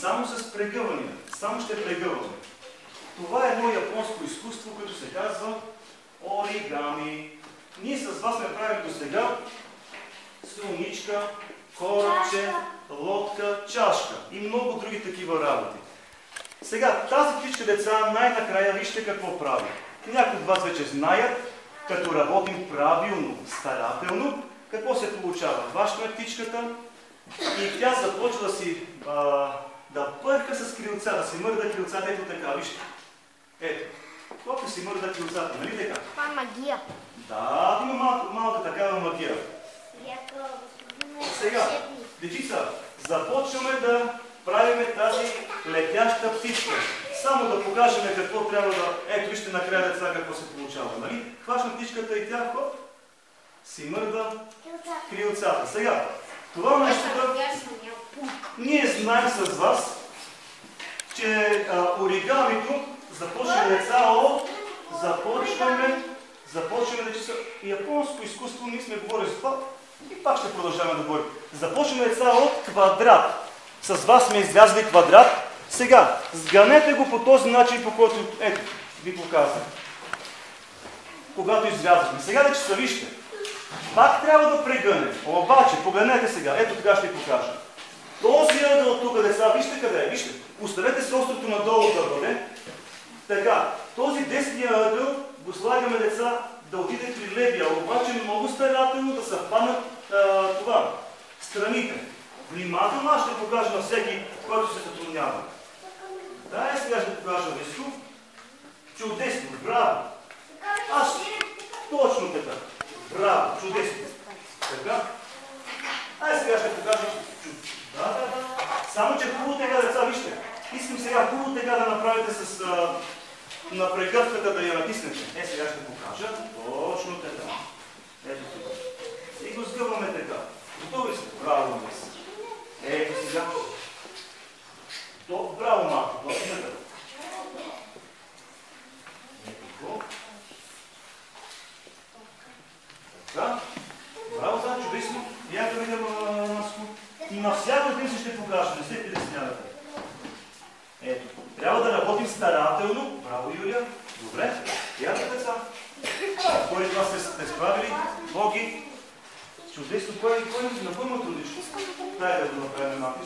само с прегъвания. Само ще прегъваме. Това е едно японско изкуство, което се казва оригами. Ние с вас сме правили до сега слоничка, корабче, лодка, чашка и много други такива работи. Сега, тази птичка, деца, най-накрая вижте какво прави. Някои от вас вече знаят, като работим правилно, старателно, какво се получава. Хващаме птичката и тя започва да пърка с крилца, да си мърда крилцата, ето така, вижте. Ето, колко си мърда крилцата, нали така? Това е магия. Да, има малка такава магия. Сега, дечица, започваме да правим тази летяща птичка. Само да покажем какво трябва да... Ето, вижте накрая деца какво се получава, нали? Хващам птичката и тя, хоп, си мърда крилцата. Сега, това нещо ние знаем с вас, че оригамито започваме деца от... Започваме дечица... Японско изкуство, ние сме говорили за това и пак ще продължаваме да говорим. Започваме деца от квадрат. С вас сме излязли квадрат. Сега, сганете го по този начин, по който, ето, ви показвам. Когато излязахме. Сега да че вижте. Пак трябва да прегънем. Обаче, погледнете сега. Ето така ще ви покажа. Този ъгъл тук, деца, вижте къде е. Вижте. Оставете се острото надолу да бъде. Така, този десния ъгъл го слагаме, деца, да отиде при левия. Обаче много старателно да съвпаднат това. Страните. Внимателно аз ще покажа на всеки, който се затруднява. Да, сега ще покажа Риско. Чудесно, браво! Аз точно така. Браво, чудесно. Така. Сега ще покажа. Да. Само че хубаво така, деца, вижте. Искам сега хубаво така да направите с на прегъвката да я натиснете. Сега ще покажа. Точно така. Ето тук. И го сгъваме така. Готови сте? Браво, мис. Ето сега. Браво, малко. Точно така. Ето. Така. Браво, за чудесно. Я да видим Наско. И на всяко един си ще покажа. Не се притеснявате. Ето. Трябва да работим старателно. Браво, Юлия. Добре. Ясно, деца. Кой това сте справили? Боги. Чудесно. На кой има трудничко? Дай да го направим малко.